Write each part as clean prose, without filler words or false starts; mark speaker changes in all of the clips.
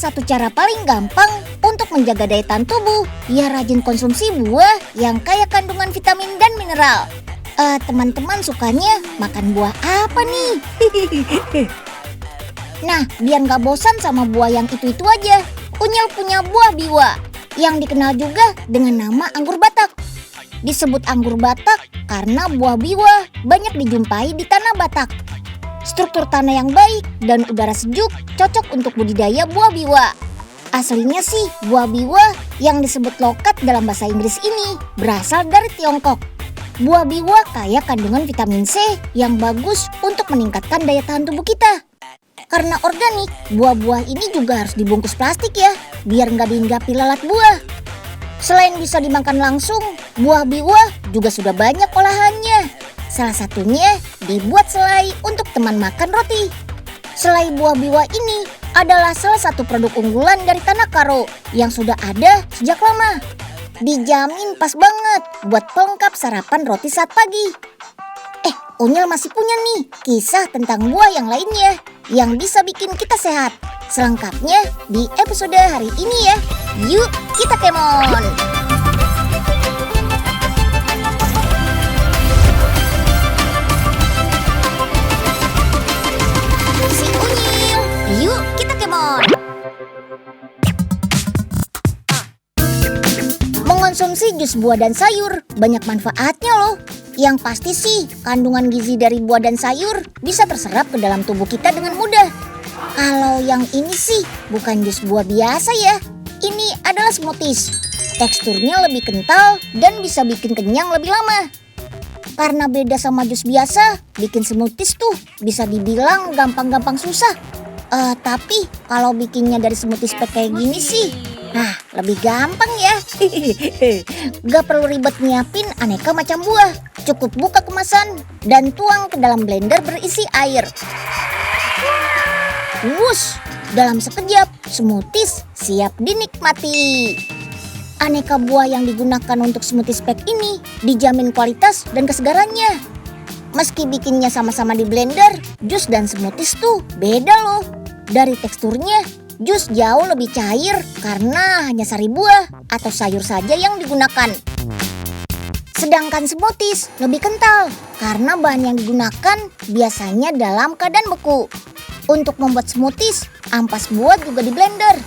Speaker 1: satu cara paling gampang untuk menjaga daya tahan tubuh, ya rajin konsumsi buah yang kaya kandungan vitamin dan mineral. Teman-teman sukanya makan buah apa nih? Nah, biar nggak bosan sama buah yang itu-itu aja, Unyil punya buah biwa yang dikenal juga dengan nama anggur Batak. Disebut anggur Batak karena buah biwa banyak dijumpai di tanah Batak. Struktur tanah yang baik dan udara sejuk cocok untuk budidaya buah biwa. Aslinya sih buah biwa yang disebut lokat dalam bahasa Inggris ini berasal dari Tiongkok. Buah biwa kaya kandungan vitamin C yang bagus untuk meningkatkan daya tahan tubuh kita. Karena organik, buah-buah ini juga harus dibungkus plastik ya, biar nggak dihinggapi lalat buah. Selain bisa dimakan langsung, buah biwa juga sudah banyak olahannya. Salah satunya dibuat selai untuk teman makan roti. Selai buah biwa ini adalah salah satu produk unggulan dari Tanah Karo yang sudah ada sejak lama. Dijamin pas banget buat pelengkap sarapan roti saat pagi. Unyil masih punya nih kisah tentang buah yang lainnya yang bisa bikin kita sehat. Selengkapnya di episode hari ini ya. Yuk kita kemon! Si Unyil, yuk kita kemon! Mengonsumsi jus buah dan sayur banyak manfaatnya loh. Yang pasti sih, kandungan gizi dari buah dan sayur bisa terserap ke dalam tubuh kita dengan mudah. Kalau yang ini sih bukan jus buah biasa ya. Ini adalah smoothies. Teksturnya lebih kental dan bisa bikin kenyang lebih lama. Karena beda sama jus biasa, bikin smoothies tuh bisa dibilang gampang-gampang susah. Tapi kalau bikinnya dari smoothies pack kayak gini sih, lebih gampang ya. Gak perlu ribet nyiapin aneka macam buah. Cukup buka kemasan dan tuang ke dalam blender berisi air. Wush, dalam sekejap smoothies siap dinikmati. Aneka buah yang digunakan untuk smoothies pack ini dijamin kualitas dan kesegarannya. Meski bikinnya sama-sama di blender, jus dan smoothies tuh beda loh. Dari teksturnya, jus jauh lebih cair karena hanya sari buah atau sayur saja yang digunakan. Sedangkan smoothies lebih kental karena bahan yang digunakan biasanya dalam keadaan beku. Untuk membuat smoothies, ampas buah juga di blender.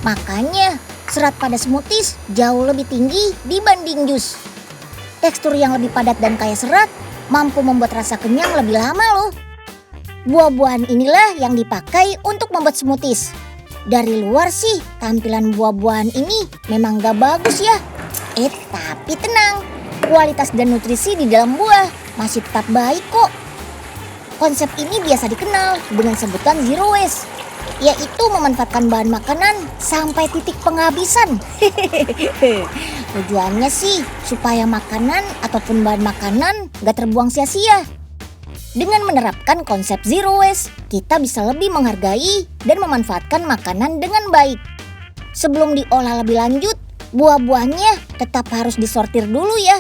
Speaker 1: Makanya serat pada smoothies jauh lebih tinggi dibanding jus. Tekstur yang lebih padat dan kaya serat mampu membuat rasa kenyang lebih lama loh. Buah-buahan inilah yang dipakai untuk membuat smoothies. Dari luar sih tampilan buah-buahan ini memang gak bagus ya. Tapi tenang, kualitas dan nutrisi di dalam buah masih tetap baik kok. Konsep ini biasa dikenal dengan sebutan zero waste, yaitu memanfaatkan bahan makanan sampai titik penghabisan. Tujuannya sih supaya makanan ataupun bahan makanan gak terbuang sia-sia. Dengan menerapkan konsep zero waste, kita bisa lebih menghargai dan memanfaatkan makanan dengan baik. Sebelum diolah lebih lanjut, buah-buahnya tetap harus disortir dulu ya.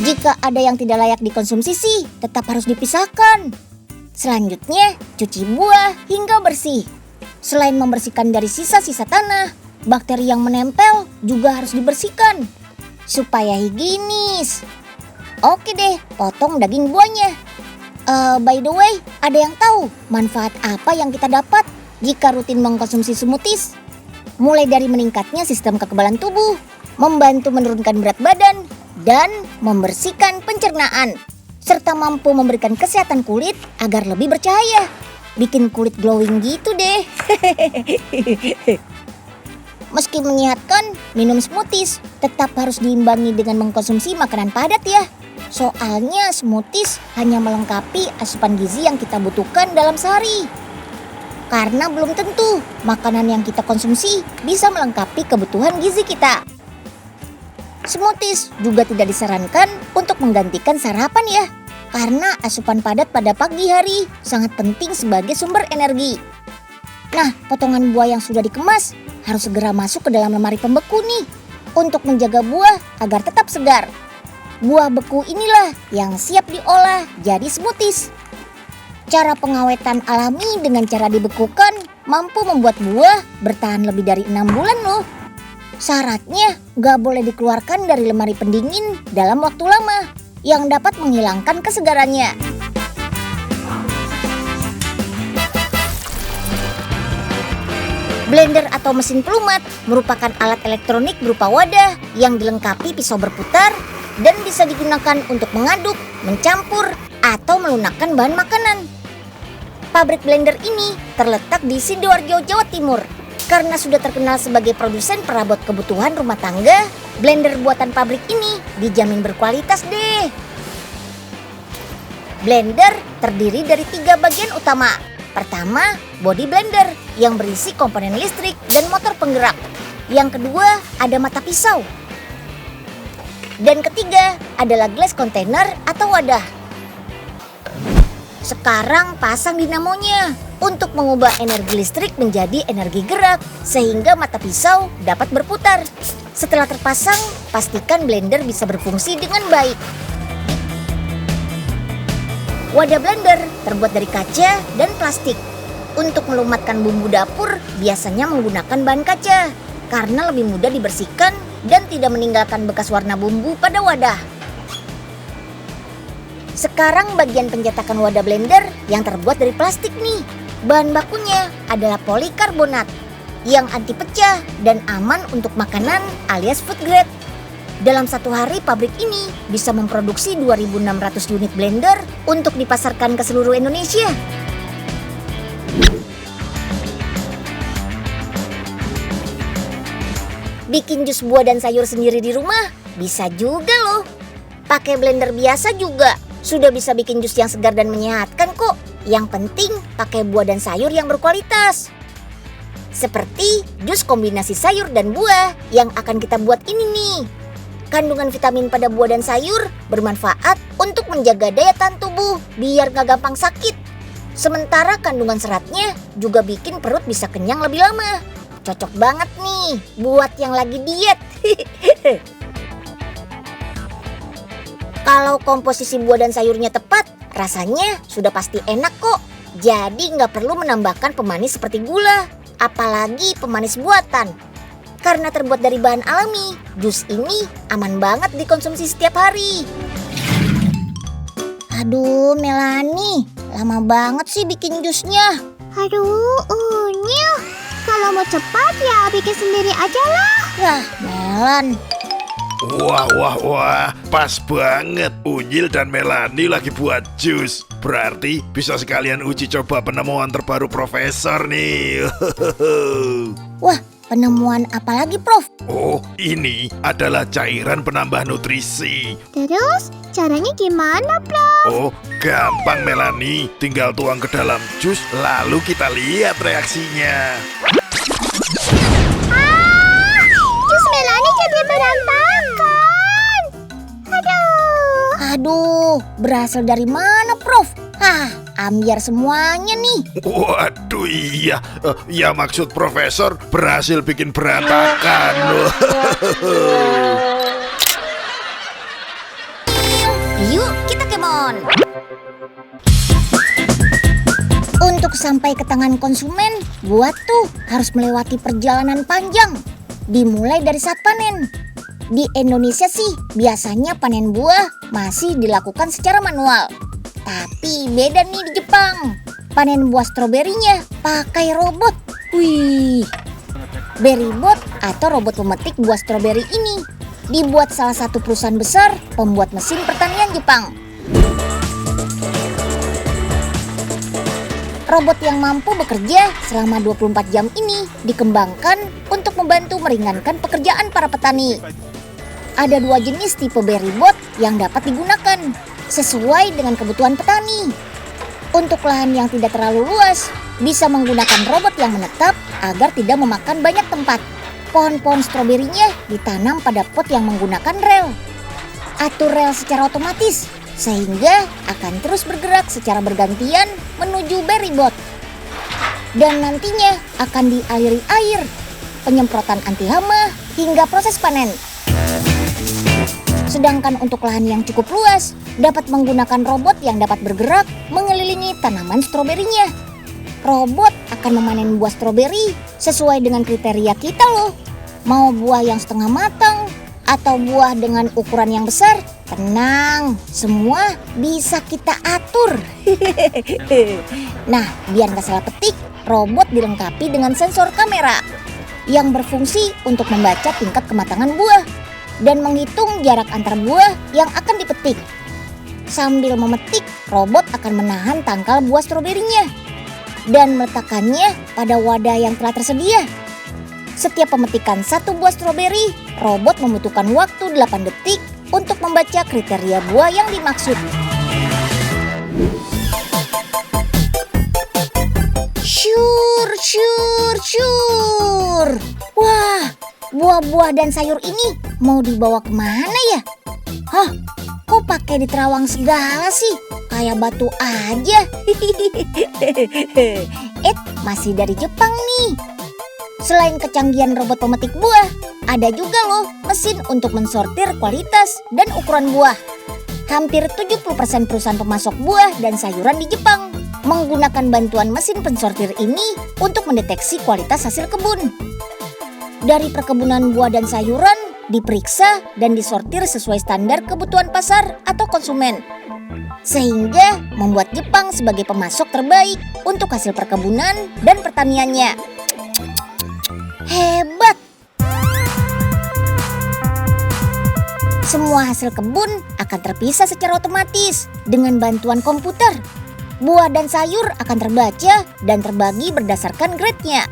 Speaker 1: Jika ada yang tidak layak dikonsumsi sih, tetap harus dipisahkan. Selanjutnya, cuci buah hingga bersih. Selain membersihkan dari sisa-sisa tanah, bakteri yang menempel juga harus dibersihkan supaya higienis. Oke deh, potong daging buahnya. By the way, ada yang tahu manfaat apa yang kita dapat jika rutin mengkonsumsi smoothies? Mulai dari meningkatnya sistem kekebalan tubuh, membantu menurunkan berat badan, dan membersihkan pencernaan, serta mampu memberikan kesehatan kulit agar lebih bercahaya. Bikin kulit glowing gitu deh. Meski menyehatkan, minum smoothies tetap harus diimbangi dengan mengkonsumsi makanan padat ya. Soalnya smoothies hanya melengkapi asupan gizi yang kita butuhkan dalam sehari. Karena belum tentu makanan yang kita konsumsi bisa melengkapi kebutuhan gizi kita. Smoothies juga tidak disarankan untuk menggantikan sarapan ya. Karena asupan padat pada pagi hari sangat penting sebagai sumber energi. Nah, potongan buah yang sudah dikemas harus segera masuk ke dalam lemari pembeku nih untuk menjaga buah agar tetap segar. Buah beku inilah yang siap diolah jadi smoothies. Cara pengawetan alami dengan cara dibekukan mampu membuat buah bertahan lebih dari 6 bulan loh. Syaratnya gak boleh dikeluarkan dari lemari pendingin dalam waktu lama yang dapat menghilangkan kesegarannya. Blender atau mesin pelumat merupakan alat elektronik berupa wadah yang dilengkapi pisau berputar dan bisa digunakan untuk mengaduk, mencampur, atau melunakkan bahan makanan. Pabrik blender ini terletak di Sidoarjo, Jawa Timur. Karena sudah terkenal sebagai produsen perabot kebutuhan rumah tangga, blender buatan pabrik ini dijamin berkualitas deh. Blender terdiri dari 3 bagian utama. Pertama, body blender yang berisi komponen listrik dan motor penggerak. Yang kedua, ada mata pisau. Dan ketiga, adalah glass container atau wadah. Sekarang pasang dinamonya untuk mengubah energi listrik menjadi energi gerak sehingga mata pisau dapat berputar. Setelah terpasang, pastikan blender bisa berfungsi dengan baik. Wadah blender terbuat dari kaca dan plastik. Untuk melumatkan bumbu dapur biasanya menggunakan bahan kaca karena lebih mudah dibersihkan dan tidak meninggalkan bekas warna bumbu pada wadah. Sekarang bagian pencetakan wadah blender yang terbuat dari plastik nih. Bahan bakunya adalah polikarbonat yang anti pecah dan aman untuk makanan alias food grade. Dalam satu hari pabrik ini bisa memproduksi 2.600 unit blender untuk dipasarkan ke seluruh Indonesia. Bikin jus buah dan sayur sendiri di rumah bisa juga loh. Pakai blender biasa juga sudah bisa bikin jus yang segar dan menyehatkan kok. Yang penting pakai buah dan sayur yang berkualitas. Seperti jus kombinasi sayur dan buah yang akan kita buat ini nih. Kandungan vitamin pada buah dan sayur bermanfaat untuk menjaga daya tahan tubuh biar gak gampang sakit. Sementara kandungan seratnya juga bikin perut bisa kenyang lebih lama. Cocok banget nih buat yang lagi diet. Kalau komposisi buah dan sayurnya tepat, rasanya sudah pasti enak kok. Jadi nggak perlu menambahkan pemanis seperti gula, apalagi pemanis buatan. Karena terbuat dari bahan alami, jus ini aman banget dikonsumsi setiap hari. Aduh Melani, lama banget sih bikin jusnya.
Speaker 2: Aduh, Unyil. Kalau mau cepat ya bikin sendiri aja lah.
Speaker 1: Yah, Melan.
Speaker 3: Wah, pas banget. Unyil dan Melani lagi buat jus. Berarti bisa sekalian uji coba penemuan terbaru Profesor nih.
Speaker 1: Wah, penemuan apa lagi, Prof?
Speaker 3: Oh, ini adalah cairan penambah nutrisi.
Speaker 2: Terus caranya gimana, Prof?
Speaker 3: Oh, gampang Melani. Tinggal tuang ke dalam jus, lalu kita lihat reaksinya.
Speaker 2: Jus Melani jadi berantakan.
Speaker 1: Aduh, berasal dari mana, Prof? Ambiar semuanya nih.
Speaker 3: Waduh iya, ya maksud Profesor berhasil bikin berantakan.
Speaker 1: Yuk, kita kemon. Untuk sampai ke tangan konsumen, buah tuh harus melewati perjalanan panjang. Dimulai dari saat panen. Di Indonesia sih, biasanya panen buah masih dilakukan secara manual. Tapi beda nih di Jepang. Panen buah stroberinya pakai robot. Wih. Berrybot atau robot pemetik buah stroberi ini dibuat salah satu perusahaan besar pembuat mesin pertanian Jepang. Robot yang mampu bekerja selama 24 jam ini dikembangkan untuk membantu meringankan pekerjaan para petani. Ada 2 jenis tipe Berrybot yang dapat digunakan sesuai dengan kebutuhan petani. Untuk lahan yang tidak terlalu luas, bisa menggunakan robot yang menetap agar tidak memakan banyak tempat. Pohon-pohon stroberinya ditanam pada pot yang menggunakan rel. Atur rel secara otomatis, sehingga akan terus bergerak secara bergantian menuju Berrybot. Dan nantinya akan dialiri air, penyemprotan anti hama, hingga proses panen. Sedangkan untuk lahan yang cukup luas, dapat menggunakan robot yang dapat bergerak mengelilingi tanaman stroberinya. Robot akan memanen buah stroberi sesuai dengan kriteria kita loh. Mau buah yang setengah matang atau buah dengan ukuran yang besar, tenang, semua bisa kita atur. Nah, biar nggak salah petik, robot dilengkapi dengan sensor kamera yang berfungsi untuk membaca tingkat kematangan buah dan menghitung jarak antar buah yang akan dipetik. Sambil memetik, robot akan menahan tangkal buah stroberinya dan meletakkannya pada wadah yang telah tersedia. Setiap pemetikan satu buah stroberi, robot membutuhkan waktu 8 detik untuk membaca kriteria buah yang dimaksud. Syur. Wah, buah-buah dan sayur ini mau dibawa kemana ya? Hah, kok pakai di terawang segala sih? Kayak batu aja. Masih dari Jepang nih. Selain kecanggihan robot pemetik buah, ada juga loh mesin untuk mensortir kualitas dan ukuran buah. Hampir 70% perusahaan pemasok buah dan sayuran di Jepang menggunakan bantuan mesin pensortir ini untuk mendeteksi kualitas hasil kebun. Dari perkebunan buah dan sayuran diperiksa dan disortir sesuai standar kebutuhan pasar atau konsumen, sehingga membuat Jepang sebagai pemasok terbaik untuk hasil perkebunan dan pertaniannya. Hebat! Semua hasil kebun akan terpisah secara otomatis dengan bantuan komputer. Buah dan sayur akan terbaca dan terbagi berdasarkan grade-nya,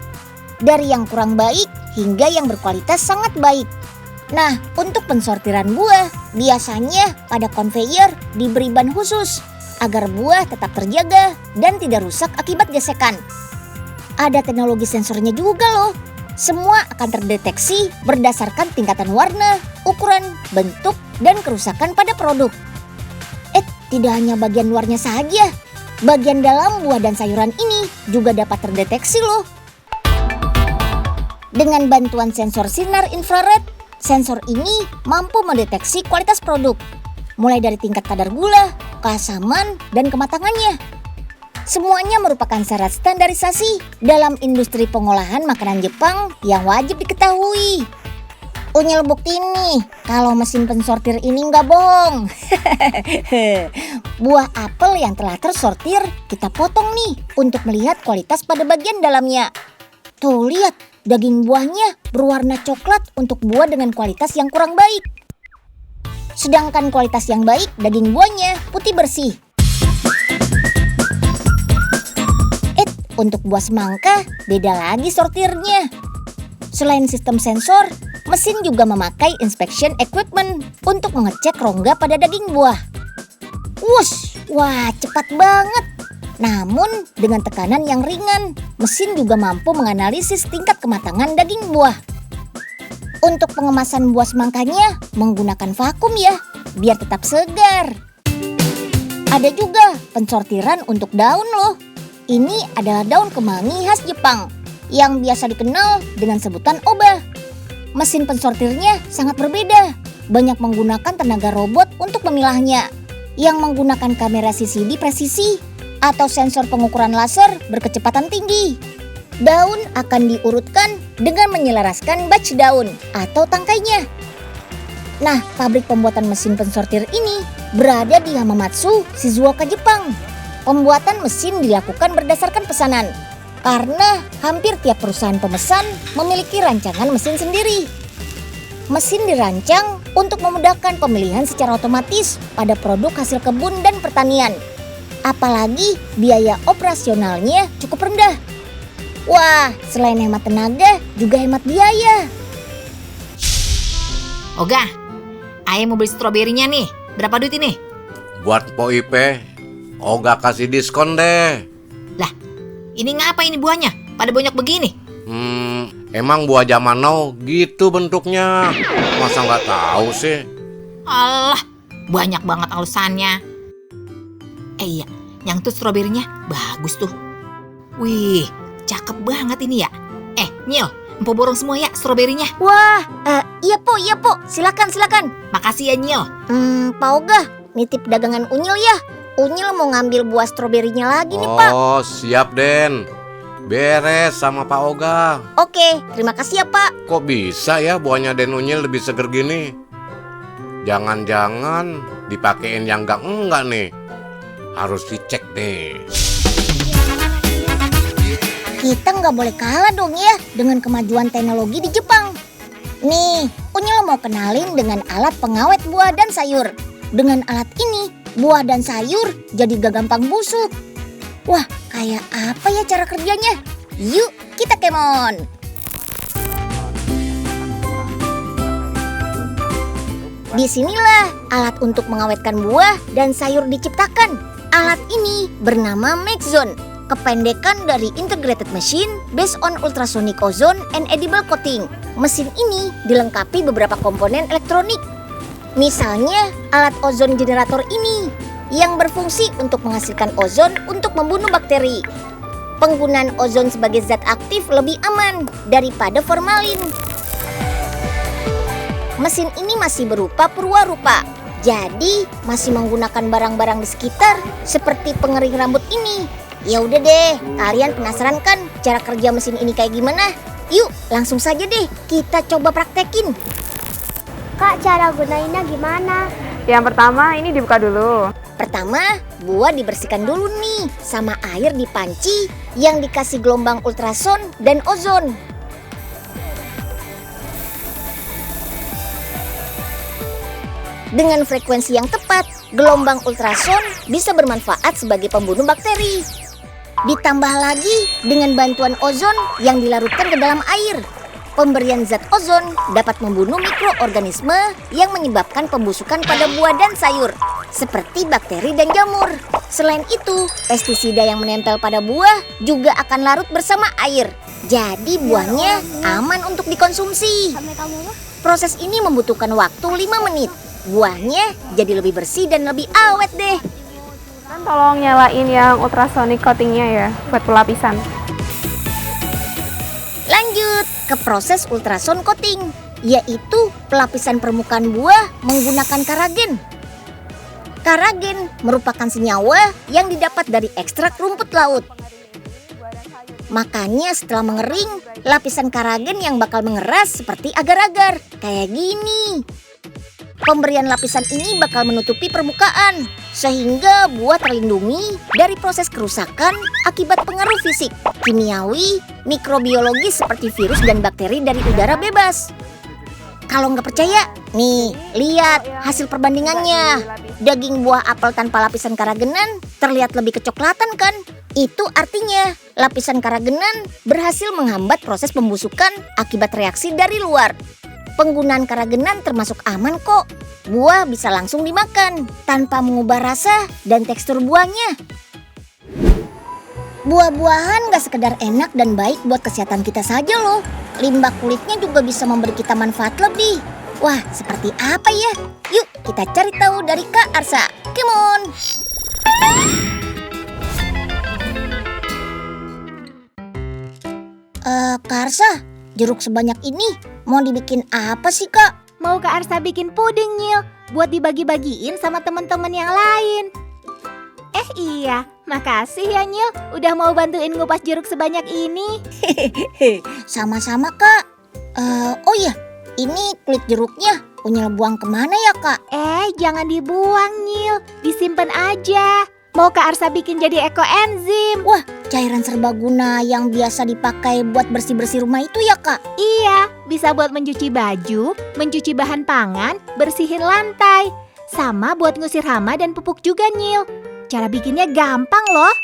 Speaker 1: dari yang kurang baik hingga yang berkualitas sangat baik. Nah, untuk pensortiran buah, biasanya pada konveyor diberi ban khusus agar buah tetap terjaga dan tidak rusak akibat gesekan. Ada teknologi sensornya juga loh. Semua akan terdeteksi berdasarkan tingkatan warna, ukuran, bentuk, dan kerusakan pada produk. Tidak hanya bagian luarnya saja. Bagian dalam buah dan sayuran ini juga dapat terdeteksi loh. Dengan bantuan sensor sinar infrared, sensor ini mampu mendeteksi kualitas produk, mulai dari tingkat kadar gula, keasaman, dan kematangannya. Semuanya merupakan syarat standarisasi dalam industri pengolahan makanan Jepang yang wajib diketahui. Unyil bukti nih, kalau mesin pensortir ini nggak bohong. Buah apel yang telah tersortir kita potong nih untuk melihat kualitas pada bagian dalamnya. Tuh lihat, daging buahnya berwarna coklat untuk buah dengan kualitas yang kurang baik. Sedangkan kualitas yang baik, daging buahnya putih bersih. Untuk buah semangka, beda lagi sortirnya. Selain sistem sensor, mesin juga memakai inspection equipment untuk mengecek rongga pada daging buah. Wush, wah cepat banget. Namun dengan tekanan yang ringan, mesin juga mampu menganalisis tingkat kematangan daging buah. Untuk pengemasan buah semangkanya menggunakan vakum ya, biar tetap segar. Ada juga pensortiran untuk daun loh. Ini adalah daun kemangi khas Jepang yang biasa dikenal dengan sebutan oba. Mesin pensortirnya sangat berbeda, banyak menggunakan tenaga robot untuk memilahnya, yang menggunakan kamera CCD presisi atau sensor pengukuran laser berkecepatan tinggi. Daun akan diurutkan dengan menyelaraskan batch daun atau tangkainya. Nah, pabrik pembuatan mesin pensortir ini berada di Hamamatsu, Shizuoka, Jepang. Pembuatan mesin dilakukan berdasarkan pesanan, karena hampir tiap perusahaan pemesan memiliki rancangan mesin sendiri. Mesin dirancang untuk memudahkan pemilihan secara otomatis pada produk hasil kebun dan pertanian. Apalagi biaya operasionalnya cukup rendah. Wah, selain hemat tenaga, juga hemat biaya.
Speaker 4: Oga, Ayah mau beli stroberinya nih. Berapa duit ini?
Speaker 5: Buat Po Ipe, Oga kasih diskon deh.
Speaker 4: Lah, ini ngapa ini buahnya? Pada banyak begini.
Speaker 5: Emang buah zaman now gitu bentuknya. Masa nggak tahu sih?
Speaker 4: Alah, banyak banget alasannya. Iya, yang tuh stroberinya bagus tuh. Wih, cakep banget ini ya. Nyil, Empo borong semua ya stroberinya.
Speaker 1: Wah, iya po, silakan.
Speaker 4: Makasih ya, Nyil.
Speaker 1: Pak Oga, nitip dagangan Unyil ya. Unyil mau ngambil buah stroberinya lagi nih, Pak.
Speaker 5: Oh, siap, Den. Beres sama Pak Oga.
Speaker 1: Oke, terima kasih ya, Pak.
Speaker 5: Kok bisa ya buahnya Den Unyil lebih seger gini? Jangan-jangan dipakein yang enggak nih. Harus dicek deh.
Speaker 1: Kita nggak boleh kalah dong ya dengan kemajuan teknologi di Jepang. Nih, Unyil mau kenalin dengan alat pengawet buah dan sayur. Dengan alat ini, buah dan sayur jadi gak gampang busuk. Wah, kayak apa ya cara kerjanya? Yuk, kita kemon. Disinilah alat untuk mengawetkan buah dan sayur diciptakan. Alat ini bernama Mexzone, kependekan dari Integrated Machine Based on Ultrasonic Ozone and Edible Coating. Mesin ini dilengkapi beberapa komponen elektronik. Misalnya alat ozon generator ini yang berfungsi untuk menghasilkan ozon untuk membunuh bakteri. Penggunaan ozon sebagai zat aktif lebih aman daripada formalin. Mesin ini masih berupa purwarupa, jadi masih menggunakan barang-barang di sekitar seperti pengering rambut ini. Ya udah deh, kalian penasaran kan cara kerja mesin ini kayak gimana? Yuk, langsung saja deh kita coba praktekin.
Speaker 2: Kak, cara gunainnya gimana?
Speaker 6: Yang pertama ini dibuka dulu.
Speaker 1: Pertama, buah dibersihkan dulu nih sama air di panci yang dikasih gelombang ultrason dan ozon. Dengan frekuensi yang tepat, gelombang ultrason bisa bermanfaat sebagai pembunuh bakteri. Ditambah lagi dengan bantuan ozon yang dilarutkan ke dalam air. Pemberian zat ozon dapat membunuh mikroorganisme yang menyebabkan pembusukan pada buah dan sayur, seperti bakteri dan jamur. Selain itu, pestisida yang menempel pada buah juga akan larut bersama air. Jadi buahnya aman untuk dikonsumsi. Proses ini membutuhkan waktu 5 menit. Buahnya jadi lebih bersih dan lebih awet deh.
Speaker 6: Kan tolong nyalain yang ultrasonic coatingnya ya, buat pelapisan.
Speaker 1: Lanjut ke proses ultrason coating, yaitu pelapisan permukaan buah menggunakan karagen. Karagen merupakan senyawa yang didapat dari ekstrak rumput laut. Makanya setelah mengering, lapisan karagen yang bakal mengeras seperti agar-agar, kayak gini. Pemberian lapisan ini bakal menutupi permukaan, sehingga buah terlindungi dari proses kerusakan akibat pengaruh fisik, kimiawi, mikrobiologis seperti virus dan bakteri dari udara bebas. Kalau nggak percaya, nih, lihat hasil perbandingannya. Daging buah apel tanpa lapisan karagenan terlihat lebih kecoklatan kan? Itu artinya lapisan karagenan berhasil menghambat proses pembusukan akibat reaksi dari luar. Penggunaan karagenan termasuk aman kok. Buah bisa langsung dimakan tanpa mengubah rasa dan tekstur buahnya. Buah-buahan gak sekedar enak dan baik buat kesehatan kita saja loh. Limbah kulitnya juga bisa memberi kita manfaat lebih. Wah, seperti apa ya? Yuk kita cari tahu dari Kak Arsa. Come on! Kak Arsa, jeruk sebanyak ini mau dibikin apa sih, Kak?
Speaker 7: Mau Kak Arsa bikin puding, Nyil, buat dibagi-bagiin sama teman-teman yang lain. Iya, makasih ya Nyil, udah mau bantuin ngupas jeruk sebanyak ini.
Speaker 1: Sama-sama, Kak. Oh iya, ini kulit jeruknya Unyil buang kemana ya, Kak?
Speaker 7: Jangan dibuang, Nyil, disimpan aja. Mau Kak Arsa bikin jadi ekoenzim.
Speaker 1: Wah, cairan serbaguna yang biasa dipakai buat bersih-bersih rumah itu ya, Kak?
Speaker 7: Iya, bisa buat mencuci baju, mencuci bahan pangan, bersihin lantai. Sama buat ngusir hama dan pupuk juga, Nyil. Cara bikinnya gampang loh.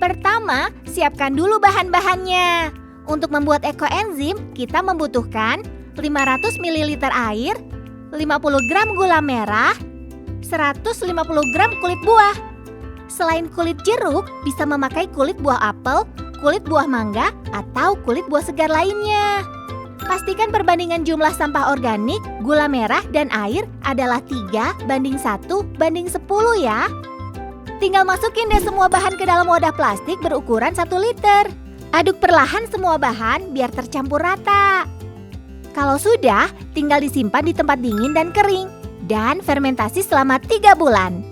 Speaker 7: Pertama, siapkan dulu bahan-bahannya. Untuk membuat ekoenzim, kita membutuhkan 500 ml air, 50 gram gula merah, 150 gram kulit buah. Selain kulit jeruk, bisa memakai kulit buah apel, kulit buah mangga, atau kulit buah segar lainnya. Pastikan perbandingan jumlah sampah organik, gula merah, dan air adalah 3:1:10 ya. Tinggal masukin deh semua bahan ke dalam wadah plastik berukuran 1 liter. Aduk perlahan semua bahan biar tercampur rata. Kalau sudah, tinggal disimpan di tempat dingin dan kering. Dan fermentasi selama 3 bulan.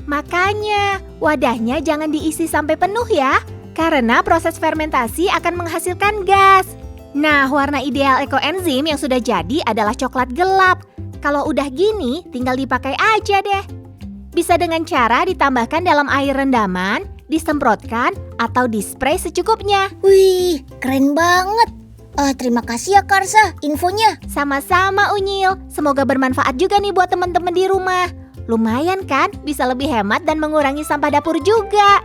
Speaker 7: Makanya, wadahnya jangan diisi sampai penuh ya. Karena proses fermentasi akan menghasilkan gas. Nah, warna ideal ekoenzim yang sudah jadi adalah coklat gelap. Kalau udah gini, tinggal dipakai aja deh. Bisa dengan cara ditambahkan dalam air rendaman, disemprotkan, atau dispray secukupnya.
Speaker 1: Wih, keren banget. Terima kasih ya Karsa infonya.
Speaker 7: Sama-sama Unyil, semoga bermanfaat juga nih buat teman-teman di rumah. Lumayan kan, bisa lebih hemat dan mengurangi sampah dapur juga.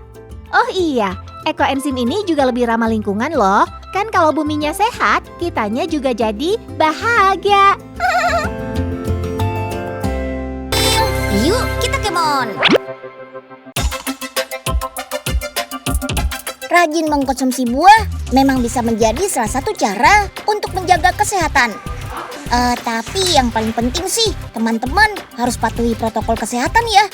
Speaker 7: Oh iya, ekoenzim ini juga lebih ramah lingkungan loh. Kan kalau buminya sehat, kitanya juga jadi bahagia.
Speaker 1: Yuk, kita kemon. Rajin mengkonsumsi buah memang bisa menjadi salah satu cara untuk menjaga kesehatan. Tapi yang paling penting sih, teman-teman harus patuhi protokol kesehatan ya.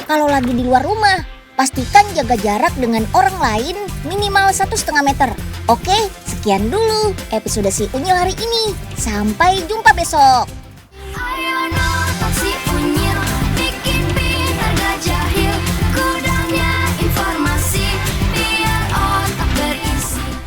Speaker 1: Kalau lagi di luar rumah, pastikan jaga jarak dengan orang lain minimal 1,5 meter. Oke, sekian dulu episode Si Unyil hari ini. Sampai jumpa besok.